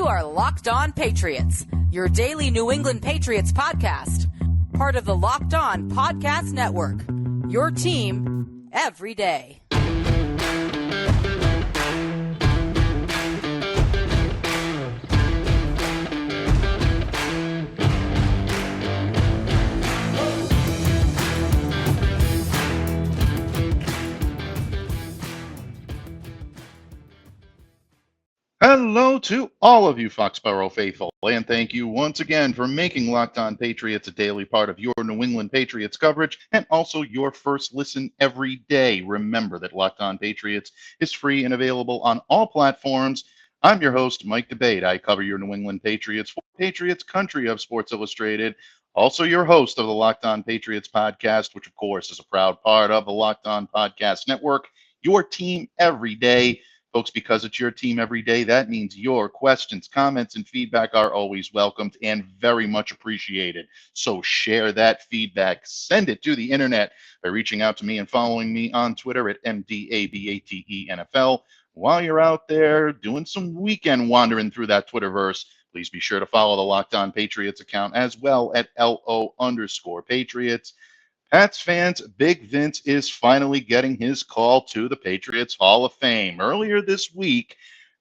You are Locked On Patriots, your daily New England Patriots podcast. Part of the Locked On Podcast Network, your team every day. Hello to all of you Foxborough faithful, and thank you once again for making Locked On Patriots a daily part of your New England Patriots coverage and also your first listen every day. Remember that Locked On Patriots is free and available on all platforms. I'm your host, Mike Debate. I cover your New England Patriots for Patriots Country of Sports Illustrated. Also your host of the Locked On Patriots podcast, which of course is a proud part of the Locked On Podcast Network, your team every day. Folks, because it's your team every day, that means your questions, comments, and feedback are always welcomed and very much appreciated. So share that feedback. Send it to the internet by reaching out to me and following me on Twitter at MDABATENFL. While you're out there doing some weekend wandering through that Twitterverse, please be sure to follow the Locked On Patriots account as well at LO_Patriots. Pats fans, Big Vince is finally getting his call to the Patriots Hall of Fame. Earlier this week,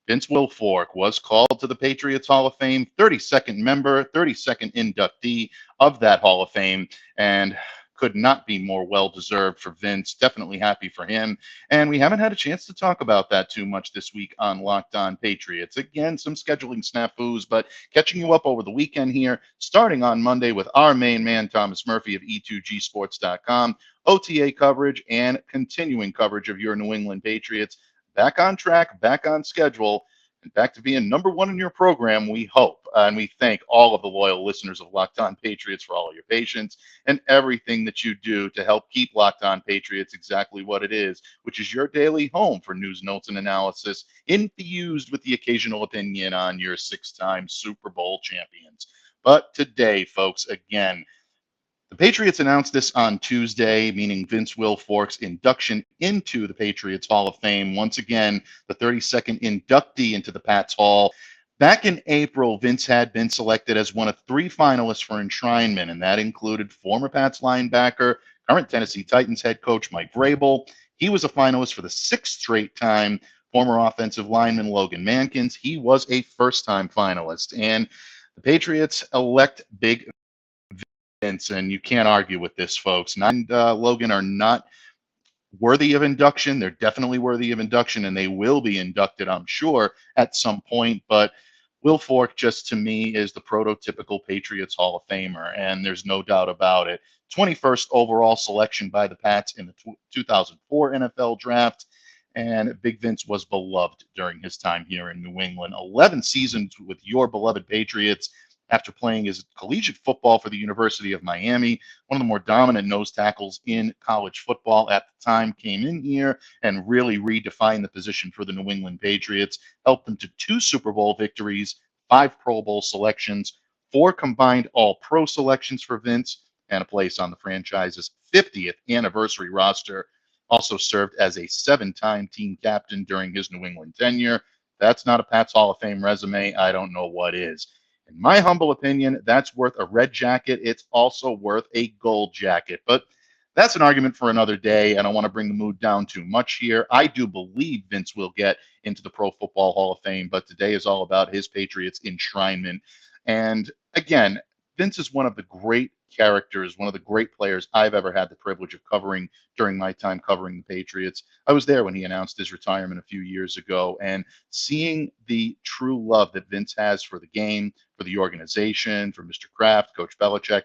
Vince Wilfork was called to the Patriots Hall of Fame, 32nd member, 32nd inductee of that Hall of Fame, and could not be more well-deserved for Vince. Definitely happy for him. And we haven't had a chance to talk about that too much this week on Locked On Patriots. Again, some scheduling snafus, but catching you up over the weekend here, starting on Monday with our main man, Thomas Murphy of E2GSports.com, OTA coverage and continuing coverage of your New England Patriots. Back on track, back on schedule, and back to being number one in your program, we hope. And we thank all of the loyal listeners of Locked On Patriots for all of your patience and everything that you do to help keep Locked On Patriots exactly what it is, which is your daily home for news, notes, and analysis, infused with the occasional opinion on your six-time Super Bowl champions. But today, folks, again, the Patriots announced this on Tuesday, meaning Vince Wilfork's induction into the Patriots Hall of Fame. Once again, the 32nd inductee into the Pats Hall. Back in April, Vince had been selected as one of three finalists for enshrinement, and that included former Pats linebacker, current Tennessee Titans head coach Mike Vrabel. He was a finalist for the sixth straight time. Former offensive lineman Logan Mankins, he was a first-time finalist. And the Patriots elect Big Vince, and you can't argue with this, folks. Logan are not worthy of induction. They're definitely worthy of induction, and they will be inducted, I'm sure, at some point. But Wilfork, just to me, is the prototypical Patriots Hall of Famer, and there's no doubt about it. 21st overall selection by the Pats in the 2004 NFL Draft, and Big Vince was beloved during his time here in New England. 11 seasons with your beloved Patriots. After playing his collegiate football for the University of Miami, one of the more dominant nose tackles in college football at the time, came in here and really redefined the position for the New England Patriots, helped them to 2 Super Bowl victories, 5 Pro Bowl selections, 4 combined All-Pro selections for Vince, and a place on the franchise's 50th anniversary roster. Also served as a 7-time team captain during his New England tenure. That's not a Pats Hall of Fame resume. I don't know what is. In my humble opinion, that's worth a red jacket. It's also worth a gold jacket. But that's an argument for another day. I don't want to bring the mood down too much here. I do believe Vince will get into the Pro Football Hall of Fame, but today is all about his Patriots enshrinement. And again, Vince is one of the great characters, one of the great players I've ever had the privilege of covering during my time covering the Patriots. I was there when he announced his retirement a few years ago, and seeing the true love that Vince has for the game, for the organization, for Mr. Kraft, Coach Belichick,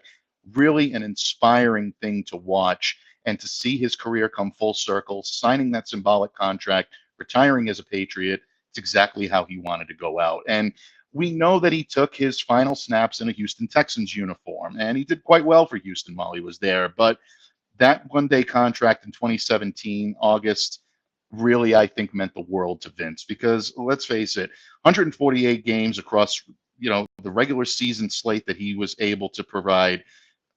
really an inspiring thing to watch, and to see his career come full circle, signing that symbolic contract, retiring as a Patriot. It's exactly how he wanted to go out. And we know that he took his final snaps in a Houston Texans uniform, and he did quite well for Houston while he was there. But that one-day contract in 2017, August, really, I think, meant the world to Vince, because let's face it, 148 games across, the regular season slate that he was able to provide,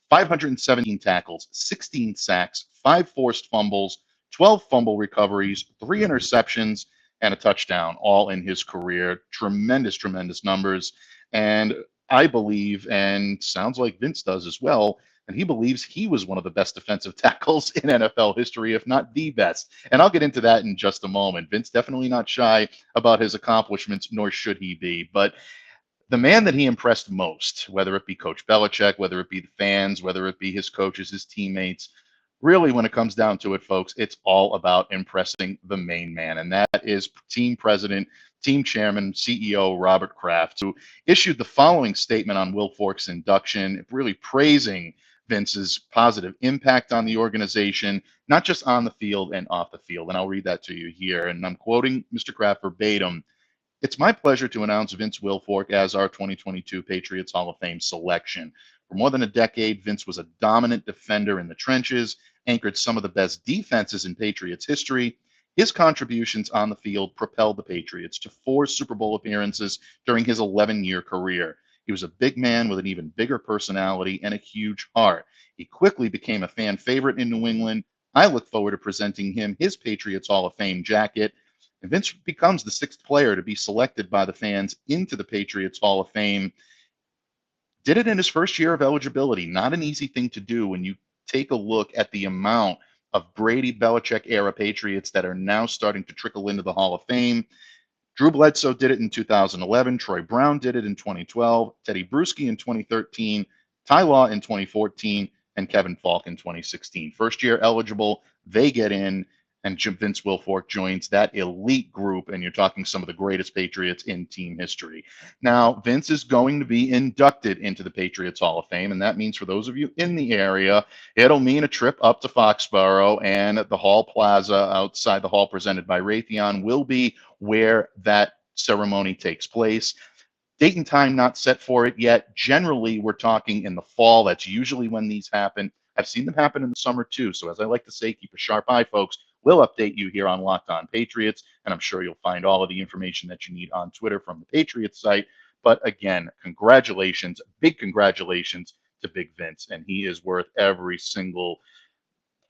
517 tackles, 16 sacks, 5 forced fumbles, 12 fumble recoveries, 3 interceptions, and a touchdown, all in his career. Tremendous, tremendous numbers. And I believe, and sounds like Vince does as well, and he believes he was one of the best defensive tackles in NFL history, if not the best. And I'll get into that in just a moment. Vince definitely not shy about his accomplishments, nor should he be. But the man that he impressed most, whether it be Coach Belichick, whether it be the fans, whether it be his coaches, his teammates, really, when it comes down to it, folks, it's all about impressing the main man. And that is team president, team chairman, CEO Robert Kraft, who issued the following statement on Wilfork's induction, really praising Vince's positive impact on the organization, not just on the field and off the field. And I'll read that to you here. And I'm quoting Mr. Kraft verbatim. It's my pleasure to announce Vince Wilfork as our 2022 Patriots Hall of Fame selection. For more than a decade, Vince was a dominant defender in the trenches, anchored some of the best defenses in Patriots history. His contributions on the field propelled the Patriots to 4 Super Bowl appearances during his 11-year career. He was a big man with an even bigger personality and a huge heart. He quickly became a fan favorite in New England. I look forward to presenting him his Patriots Hall of Fame jacket. And Vince becomes the 6th player to be selected by the fans into the Patriots Hall of Fame. Did it in his first year of eligibility. Not an easy thing to do when you take a look at the amount of Brady Belichick era Patriots that are now starting to trickle into the Hall of Fame. Drew Bledsoe did it in 2011. Troy Brown did it in 2012. Teddy Bruschi in 2013. Ty Law in 2014. And Kevin Falk in 2016. First year eligible, they get in. And Vince Wilfork joins that elite group, and you're talking some of the greatest Patriots in team history. Now, Vince is going to be inducted into the Patriots Hall of Fame, and that means for those of you in the area, it'll mean a trip up to Foxborough, and the Hall Plaza outside the hall presented by Raytheon will be where that ceremony takes place. Date and time not set for it yet. Generally, we're talking in the fall. That's usually when these happen. I've seen them happen in the summer too. So as I like to say, keep a sharp eye, folks. We'll update you here on Locked On Patriots, and I'm sure you'll find all of the information that you need on Twitter from the Patriots site. But again, congratulations, big congratulations to Big Vince, and he is worth every single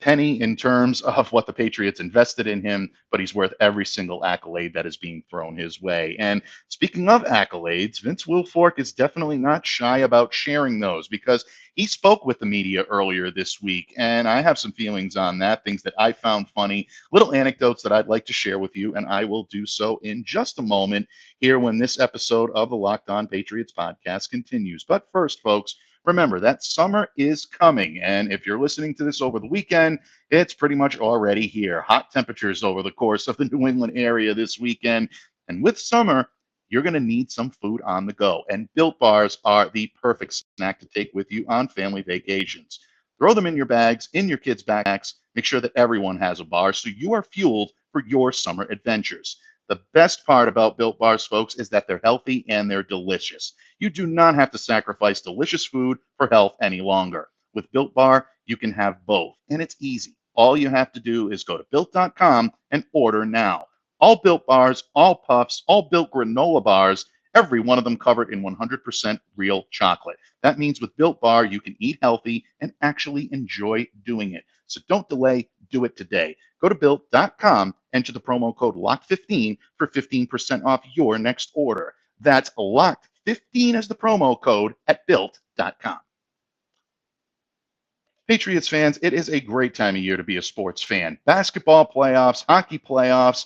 penny in terms of what the Patriots invested in him, but he's worth every single accolade that is being thrown his way. And speaking of accolades, Vince Wilfork is definitely not shy about sharing those because he spoke with the media earlier this week, and I have some feelings on that, things that I found funny, little anecdotes that I'd like to share with you, and I will do so in just a moment here when this episode of the Locked On Patriots podcast continues. But first, folks, remember that summer is coming, and if you're listening to this over the weekend, it's pretty much already here. Hot temperatures over the course of the New England area this weekend, and with summer, you're going to need some food on the go, and Built Bars are the perfect snack to take with you on family vacations. Throw them in your bags, in your kids' backpacks. Make sure that everyone has a bar so you are fueled for your summer adventures. The best part about Built Bars, folks, is that they're healthy and they're delicious. You do not have to sacrifice delicious food for health any longer. With Built Bar, you can have both, and it's easy. All you have to do is go to Built.com and order now. All Built Bars, all Puffs, all Built Granola Bars, every one of them covered in 100% real chocolate. That means with Built Bar, you can eat healthy and actually enjoy doing it. So don't delay, do it today. Go to Built.com, enter the promo code LOCK15 for 15% off your next order. That's LOCK15 as the promo code at Built.com. Patriots fans, it is a great time of year to be a sports fan. Basketball playoffs, hockey playoffs,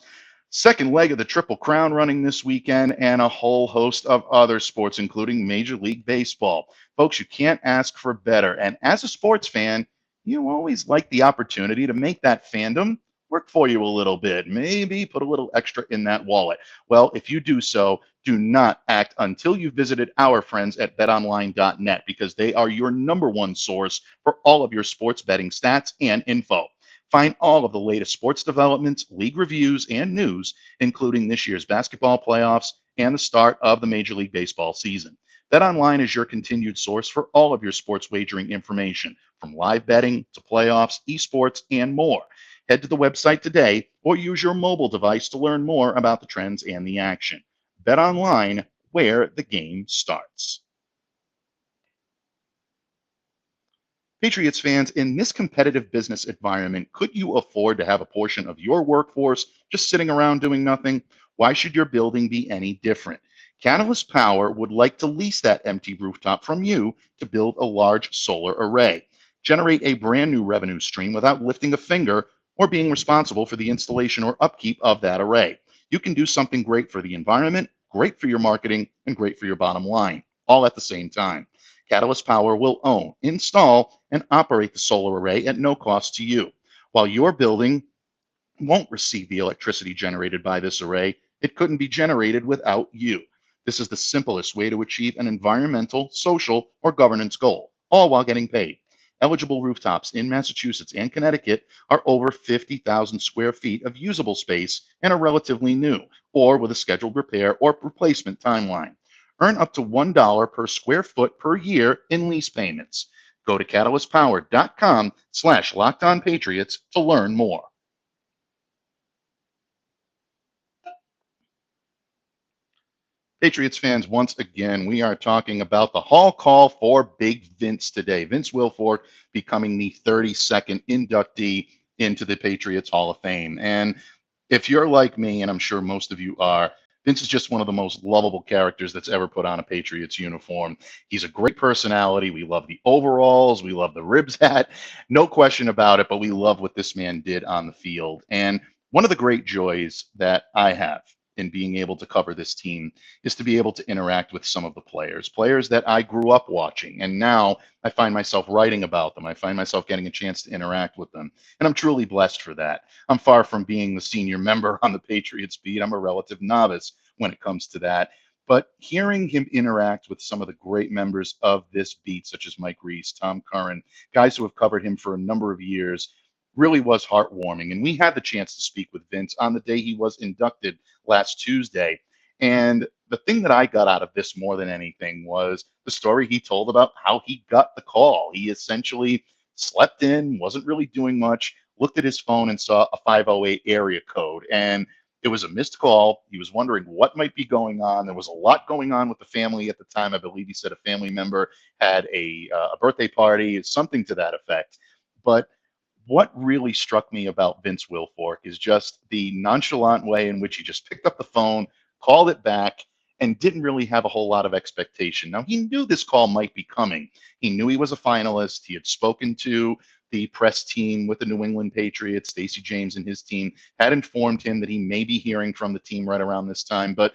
second leg of the Triple Crown running this weekend, and a whole host of other sports, including Major League Baseball. Folks, you can't ask for better. And as a sports fan, you always like the opportunity to make that fandom work for you a little bit. Maybe put a little extra in that wallet. Well, if you do so, do not act until you've visited our friends at betonline.net because they are your number one source for all of your sports betting stats and info. Find all of the latest sports developments, league reviews, and news, including this year's basketball playoffs and the start of the Major League Baseball season. BetOnline is your continued source for all of your sports wagering information, from live betting to playoffs, esports, and more. Head to the website today or use your mobile device to learn more about the trends and the action. BetOnline, where the game starts. Patriots fans, in this competitive business environment, could you afford to have a portion of your workforce just sitting around doing nothing? Why should your building be any different? Catalyst Power would like to lease that empty rooftop from you to build a large solar array. Generate a brand new revenue stream without lifting a finger or being responsible for the installation or upkeep of that array. You can do something great for the environment, great for your marketing, and great for your bottom line, all at the same time. Catalyst Power will own, install, and operate the solar array at no cost to you. While your building won't receive the electricity generated by this array, it couldn't be generated without you. This is the simplest way to achieve an environmental, social, or governance goal, all while getting paid. Eligible rooftops in Massachusetts and Connecticut are over 50,000 square feet of usable space and are relatively new, or with a scheduled repair or replacement timeline. Earn up to $1 per square foot per year in lease payments. Go to catalystpower.com/lockedonpatriots to learn more. Patriots fans, once again, we are talking about the hall call for Big Vince today. Vince Wilfork becoming the 32nd inductee into the Patriots Hall of Fame. And if you're like me, and I'm sure most of you are, Vince is just one of the most lovable characters that's ever put on a Patriots uniform. He's a great personality. We love the overalls. We love the ribs hat. No question about it, but we love what this man did on the field. And one of the great joys that I have in being able to cover this team is to be able to interact with some of the players that I grew up watching. And now I find myself writing about them. I find myself getting a chance to interact with them. And I'm truly blessed for that. I'm far from being the senior member on the Patriots beat. I'm a relative novice when it comes to that. But hearing him interact with some of the great members of this beat, such as Mike Reese, Tom Curran, guys who have covered him for a number of years, really was heartwarming. And we had the chance to speak with Vince on the day he was inducted last Tuesday. And the thing that I got out of this more than anything was the story he told about how he got the call. He essentially slept in, wasn't really doing much, looked at his phone and saw a 508 area code. And it was a missed call. He was wondering what might be going on. There was a lot going on with the family at the time. I believe he said a family member had a birthday party, something to that effect. But what really struck me about Vince Wilfork is just the nonchalant way in which he just picked up the phone, called it back, and didn't really have a whole lot of expectation. Now, he knew this call might be coming. He knew he was a finalist. He had spoken to the press team with the New England Patriots. Stacey James and his team had informed him that he may be hearing from the team right around this time. But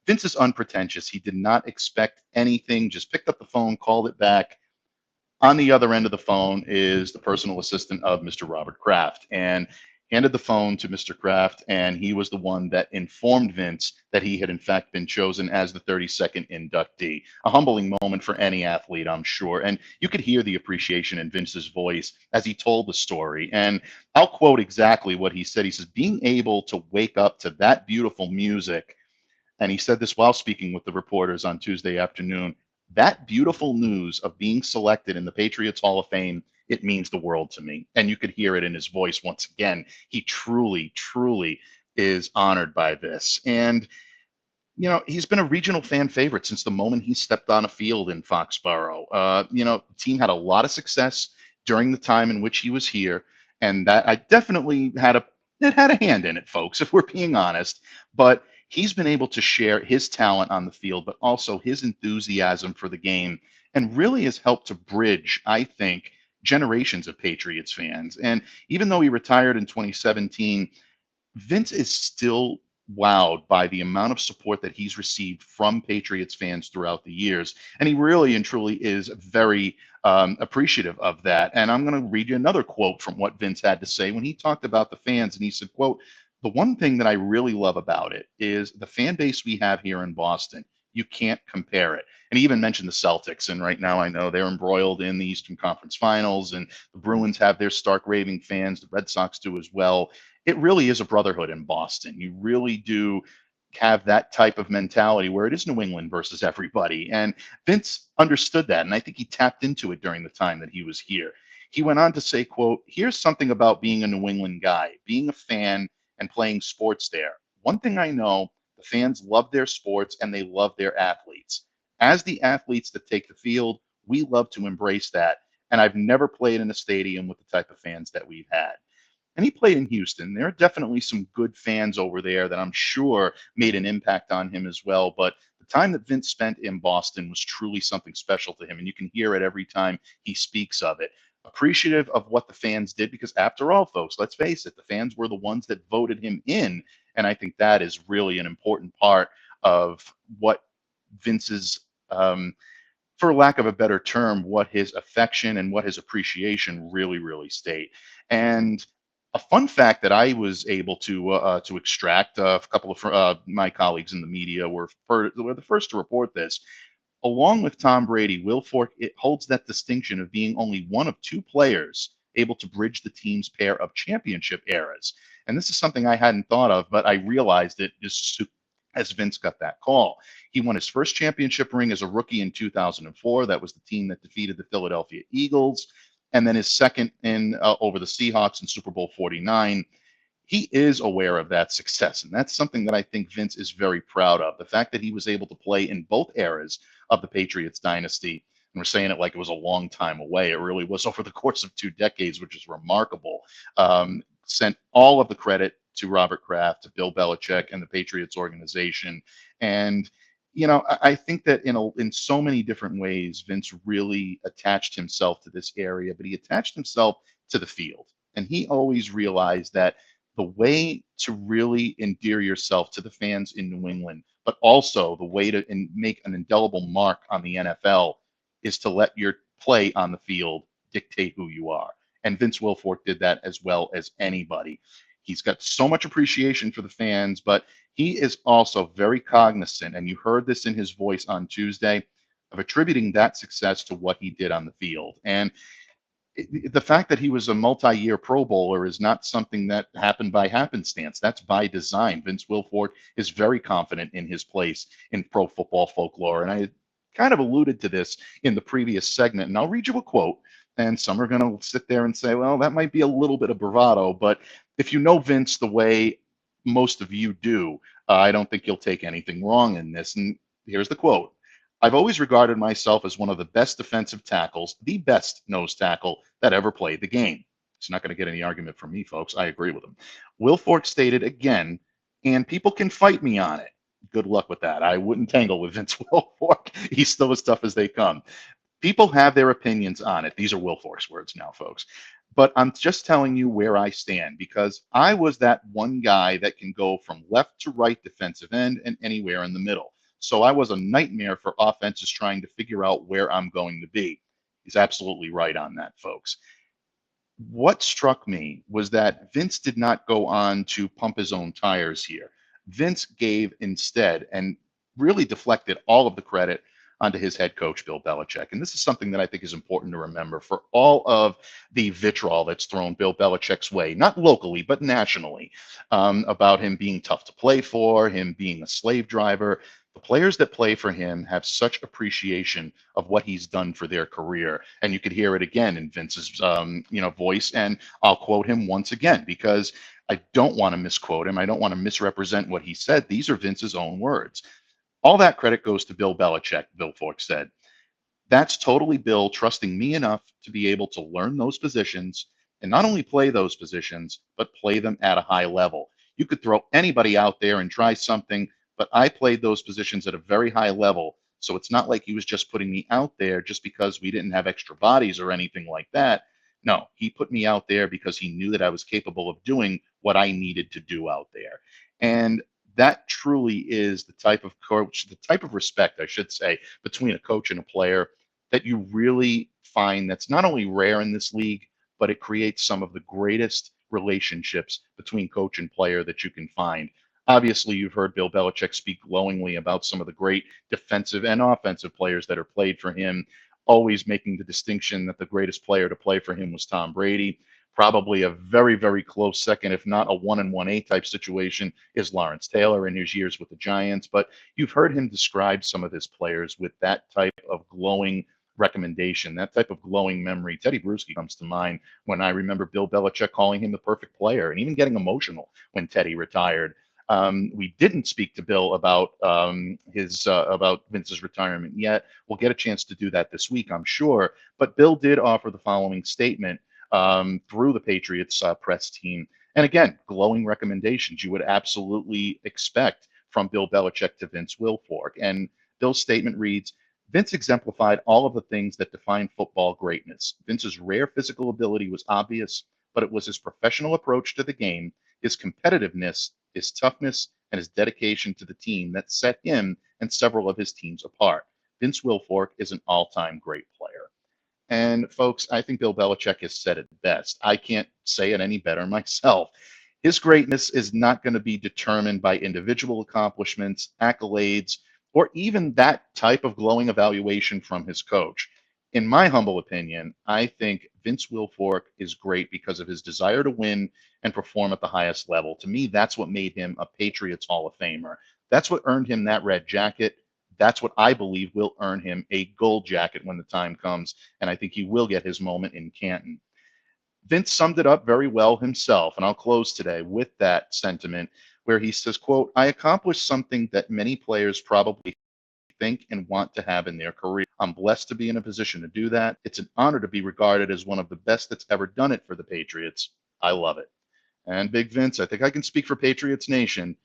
Vince is unpretentious. He did not expect anything, just picked up the phone, called it back. On the other end of the phone is the personal assistant of Mr. Robert Kraft, and handed the phone to Mr. Kraft, and he was the one that informed Vince that he had in fact been chosen as the 32nd inductee. A humbling moment for any athlete, I'm sure. And you could hear the appreciation in Vince's voice as he told the story. And I'll quote exactly what he said. He says, being able to wake up to that beautiful music, and he said this while speaking with the reporters on Tuesday afternoon, that beautiful news of being selected in the Patriots Hall of Fame, it means the world to me. And you could hear it in his voice once again. He truly, truly is honored by this. And, you know, he's been a regional fan favorite since the moment he stepped on a field in Foxborough. The team had a lot of success during the time in which he was here. And that I definitely it had a hand in it, folks, if we're being honest. But he's been able to share his talent on the field, but also his enthusiasm for the game, and really has helped to bridge, I think, generations of Patriots fans. And even though he retired in 2017, Vince is still wowed by the amount of support that he's received from Patriots fans throughout the years. And he really and truly is very appreciative of that. And I'm going to read you another quote from what Vince had to say when he talked about the fans. And he said, quote, the one thing that I really love about it is the fan base we have here in Boston. You can't compare it. And he even mentioned the Celtics. And right now I know they're embroiled in the Eastern Conference Finals, and the Bruins have their stark raving fans. The Red Sox do as well. It really is a brotherhood in Boston. You really do have that type of mentality where it is New England versus everybody. And Vince understood that. And I think he tapped into it during the time that he was here. He went on to say, quote, here's something about being a New England guy, being a fan and playing sports there. One thing I know, the fans love their sports and they love their athletes. As the athletes that take the field, we love to embrace that. And I've never played in a stadium with the type of fans that we've had. and he played in Houston. There are definitely some good fans over there that I'm sure made an impact on him as well. But the time that Vince spent in Boston was truly something special to him, and you can hear it every time he speaks of it. Appreciative of what the fans did, because after all, folks, let's face it, the fans were the ones that voted him in. And I think that is really an important part of what Vince's, for lack of a better term, what his affection and what his appreciation really, really state. And a fun fact that I was able to extract, a couple of my colleagues in the media were the first to report this. Along with Tom Brady, Wilfork it holds that distinction of being only one of two players able to bridge the team's pair of championship eras. And this is something I hadn't thought of, but I realized it as Vince got that call. He won his first championship ring as a rookie in 2004. That was the team that defeated the Philadelphia Eagles. And then his second in over the Seahawks in Super Bowl 49. He is aware of that success. And that's something that I think Vince is very proud of. The fact that he was able to play in both eras of the Patriots dynasty. And we're saying it like it was a long time away. It really was over the course of 2 decades, which is remarkable. Sent all of the credit to Robert Kraft, to Bill Belichick, and the Patriots organization. And I think that in so many different ways, Vince really attached himself to this area, but he attached himself to the field. And he always realized that the way to really endear yourself to the fans in New England, but also the way to make an indelible mark on the NFL, is to let your play on the field dictate who you are. And Vince Wilfork did that as well as anybody. He's got so much appreciation for the fans, but he is also very cognizant, and you heard this in his voice on Tuesday, of attributing that success to what he did on the field. And the fact that he was a multi-year Pro Bowler is not something that happened by happenstance. That's by design. Vince Wilfork is very confident in his place in pro football folklore. And I kind of alluded to this in the previous segment, and I'll read you a quote. And some are going to sit there and say, well, that might be a little bit of bravado. But if you know Vince the way most of you do, I don't think you'll take anything wrong in this. And here's the quote. I've always regarded myself as one of the best defensive tackles, the best nose tackle that ever played the game. He's not going to get any argument from me, folks. I agree with him. Wilfork stated again, and people can fight me on it. Good luck with that. I wouldn't tangle with Vince Wilfork. He's still as tough as they come. People have their opinions on it. These are Wilfork's words now, folks. But I'm just telling you where I stand, because I was that one guy that can go from left to right defensive end and anywhere in the middle. So I was a nightmare for offenses trying to figure out where I'm going to be. He's absolutely right on that, folks. What struck me was that Vince did not go on to pump his own tires here. Vince gave instead and really deflected all of the credit onto his head coach, Bill Belichick. And this is something that I think is important to remember for all of the vitriol that's thrown Bill Belichick's way, not locally, but nationally, about him being tough to play for, him being a slave driver. The players that play for him have such appreciation of what he's done for their career. And you could hear it again in Vince's voice. And I'll quote him once again, because I don't want to misquote him. I don't want to misrepresent what he said. These are Vince's own words. All that credit goes to Bill Belichick, Wilfork said. That's totally Bill trusting me enough to be able to learn those positions and not only play those positions, but play them at a high level. You could throw anybody out there and try something, but I played those positions at a very high level. So it's not like he was just putting me out there just because we didn't have extra bodies or anything like that. No, he put me out there because he knew that I was capable of doing what I needed to do out there. And that truly is the type of coach, the type of respect, I should say, between a coach and a player that you really find that's not only rare in this league, but it creates some of the greatest relationships between coach and player that you can find. Obviously, you've heard Bill Belichick speak glowingly about some of the great defensive and offensive players that are played for him, always making the distinction that the greatest player to play for him was Tom Brady. Probably a very, very close second, if not a 1-1A type situation, is Lawrence Taylor in his years with the Giants. But you've heard him describe some of his players with that type of glowing recommendation, that type of glowing memory. Teddy Bruschi comes to mind when I remember Bill Belichick calling him the perfect player and even getting emotional when Teddy retired. We didn't speak to Bill about about Vince's retirement yet. We'll get a chance to do that this week, I'm sure. But Bill did offer the following statement through the Patriots press team. And again, glowing recommendations you would absolutely expect from Bill Belichick to Vince Wilfork. And Bill's statement reads, Vince exemplified all of the things that define football greatness. Vince's rare physical ability was obvious, but it was his professional approach to the game, his competitiveness, his toughness, and his dedication to the team that set him and several of his teams apart. Vince Wilfork is an all-time great player. And folks, I think Bill Belichick has said it best. I can't say it any better myself. His greatness is not going to be determined by individual accomplishments, accolades, or even that type of glowing evaluation from his coach. In my humble opinion, I think Vince Wilfork is great because of his desire to win and perform at the highest level. To me, that's what made him a Patriots Hall of Famer. That's what earned him that red jacket. That's what I believe will earn him a gold jacket when the time comes, and I think he will get his moment in Canton. Vince summed it up very well himself, and I'll close today with that sentiment where he says, quote, I accomplished something that many players probably think and want to have in their career. I'm blessed to be in a position to do that. It's an honor to be regarded as one of the best that's ever done it for the Patriots. I love it. And Big Vince, I think I can speak for Patriots Nation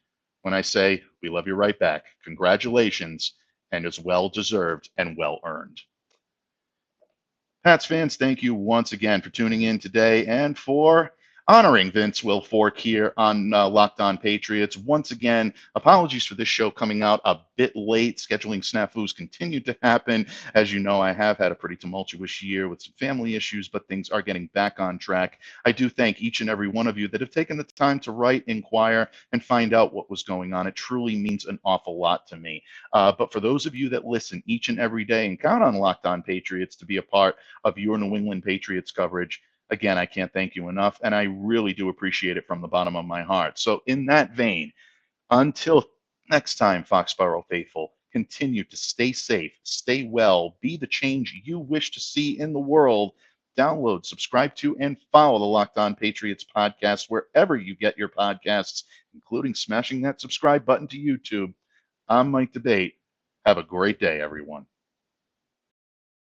when I say we love you right back. Congratulations, and it's well deserved and well earned. Pats fans, thank you once again for tuning in today and for honoring Vince Wilfork here on Locked On Patriots. Once again, apologies for this show coming out a bit late. Scheduling snafus continue to happen. As you know, I have had a pretty tumultuous year with some family issues, but things are getting back on track. I do thank each and every one of you that have taken the time to write, inquire, and find out what was going on. It truly means an awful lot to me. But for those of you that listen each and every day and count on Locked On Patriots to be a part of your New England Patriots coverage, again, I can't thank you enough, and I really do appreciate it from the bottom of my heart. So in that vein, until next time, Foxborough faithful, continue to stay safe, stay well, be the change you wish to see in the world. Download, subscribe to, and follow the Locked On Patriots podcast wherever you get your podcasts, including smashing that subscribe button to YouTube. I'm Mike Debate. Have a great day, everyone.